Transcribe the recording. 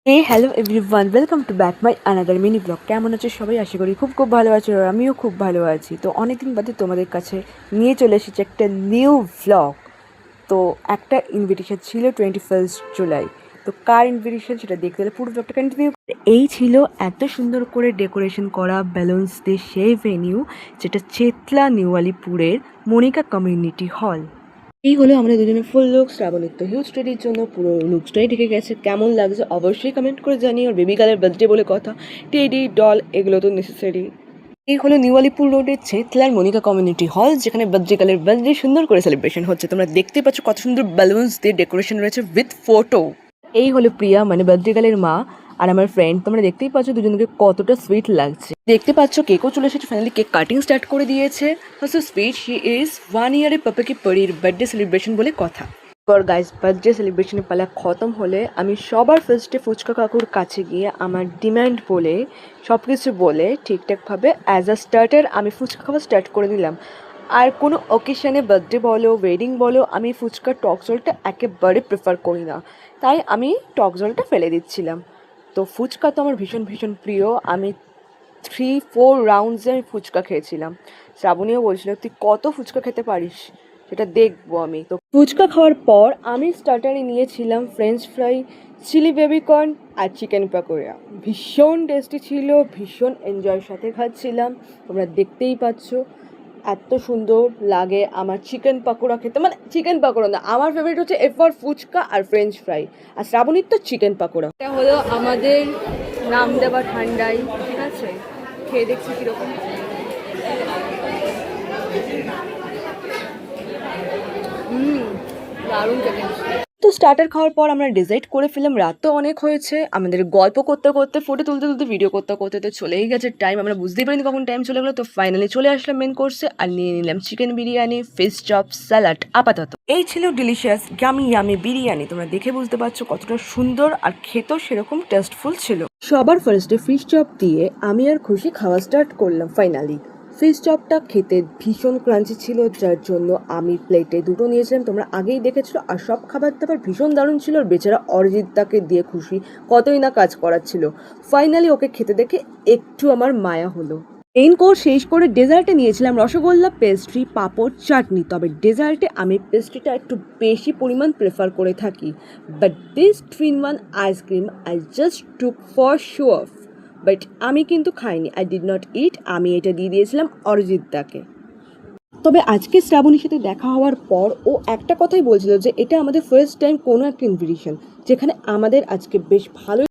Hello everyone, welcome to back my another mini blog. কেমন আছো সবাই? আশা করি খুব ভালো আছো, আর আমিও খুব ভালো আছি। তো অনেকদিন বাদে তোমাদের কাছে নিয়ে চলে এসেছি একটা নিউ ব্লগ। তো একটা ইনভিটেশন ছিল 21 জুলাই। তো কার ইনভিটেশন সেটা দেখতে হলে পুরো ব্লগটা কন্টিনিউ। এই ছিল এত সুন্দর করে ডেকোরেশন করা বেলুনস দিয়ে সেই ভেনিউ, যেটা চেতলা নিউ আলিপুরের মনিকা কমিউনিটি হল। এই হলো আমরা দুজনে ফুল লুক। শ্রাবণিত্য হিউজ স্টাডির জন্য পুরো লুকসটাই ঢেকে গেছে। কেমন লাগছে অবশ্যই কমেন্ট করে জানিও। আর বেবি গার্লের বার্থডে বলে কথা, টেডি ডল এগুলো তো নেসেসারি। এই হলো নিউ আলিপুর রোডের চেতলার মনিকা কমিউনিটি হল, যেখানে বার্থডে গার্লের বার্থডে সুন্দর করে সেলিব্রেশন হচ্ছে। তোমরা দেখতে পাচ্ছ কত সুন্দর বেলুনস দিয়ে ডেকোরেশন রয়েছে উইথ ফটো। এই হলো প্রিয়া, মানে বার্থডে গার্লের মা, আর আমার ফ্রেন্ড। তোমরা দেখতেই পাচ্ছ দুজনকে কতটা সুইট লাগছে। দেখতে পাচ্ছ কেকও চলে এসেছে, ফাইনালি কেক কাটিং স্টার্ট করে দিয়েছে। সো সুইট, শি ইজ 1 ইয়ারে পাপা কি পরির বার্থডে সেলিব্রেশন বলে কথা। পর গাইজ বার্থডে সেলিব্রেশনের পালা খতম হলে আমি সবার ফার্স্টে ফুচকা কাকুর কাছে গিয়ে আমার ডিম্যান্ড বলে সব কিছু বলে ঠিকঠাকভাবে অ্যাজ আ স্টার্টার আমি ফুচকা খাওয়া স্টার্ট করে দিলাম। আর কোনো অকেশানে বার্থডে বলো ওয়েডিং বলো, আমি ফুচকার টক জলটা একেবারে প্রেফার করি না, তাই আমি টক জলটা ফেলে দিচ্ছিলাম। তো ফুচকা তো আমার ভীষণ ভীষণ প্রিয়। আমি 3-4 রাউন্ডসে আমি ফুচকা খেয়েছিলাম। শ্রাবণীও বলছিল তুই কত ফুচকা খেতে পারিস, সেটা দেখবো আমি। তো ফুচকা খাওয়ার পর আমি স্টার্টারে নিয়েছিলাম ফ্রেঞ্চ ফ্রাই, চিলি বেবিকর্ন আর চিকেন পাকোড়া। ভীষণ টেস্টি ছিল, ভীষণ এনজয়ের সাথে খাচ্ছিলাম। তোমরা দেখতেই পাচ্ছ এত সুন্দর লাগে আমার চিকেন পাকোড়া খেতে। মানে চিকেন পাকোড়া না, আমার ফেভারিট হচ্ছে এরপর ফুচকা আর ফ্রেঞ্চ ফ্রাই, আর শ্রাবণীর তো চিকেন পাকোড়া। এটা হলো আমাদের নাম দেওয়া ঠান্ডাই, ঠিক আছে? খেয়ে দেখছি কীরকম। দারুণ খেতে। তো স্টার্টার খাওয়ার পর আমরা ডিসাইড করে ফেললাম, রাত তো অনেক হয়েছে, আমাদের গল্প করতে করতে ফটো তুলতে তুলতে ভিডিও করতে করতে তো চলেই গেছে টাইম। আমরা বুঝতেই পারিনি কখন টাইম চলে গেলো। তো ফাইনালি চলে আসলাম মেন কোর্সে, আর নিয়ে নিলাম chicken biryani, fish chop, salad. আপাতত এই ছিল ডিলিশিয়াস ইয়ামি ইয়ামি বিরিয়ানি। তোমরা দেখে বুঝতে পারছো কতটা সুন্দর, আর খেতেও সেরকম টেস্টফুল ছিল। সবার ফার্স্টে ফিশ চপ দিয়ে আমি আর খুশি খাওয়া স্টার্ট করলাম। ফাইনালি ফিশ চপটা খেতে ভীষণ ক্রাঞ্চি ছিল, যার জন্য আমি প্লেটে 2টো নিয়েছিলাম। তোমরা আগেই দেখেছো। আর সব খাবার দাবার ভীষণ দারুণ ছিল। আর বেচারা অরিজিৎদাকে দিয়ে খুশি কতই না কাজ করাচ্ছিল। ফাইনালি ওকে খেতে দেখে একটু আমার মায়া হলো। মেইন কোর্স শেষ করে ডেজার্টে নিয়েছিলাম রসগোল্লা, পেস্ট্রি, পাঁপড়, চাটনি। তবে ডেজার্টে আমি পেস্ট্রিটা একটু বেশি পরিমাণ প্রেফার করে থাকি। But this 3-in-1 ice cream I just took for show off. But আমি কিন্তু খাইনি, আই ডিড নট ইট। আমি এটা দিয়ে দিয়েছিলাম অরিজিৎদাকে। তবে আজকে শ্রাবণীর সাথে দেখা হওয়ার পর ও একটা কথাই বলছিল যে এটা আমাদের ফার্স্ট টাইম কোনো একটা ইনভিটেশন, যেখানে আমাদের আজকে বেশ ভালো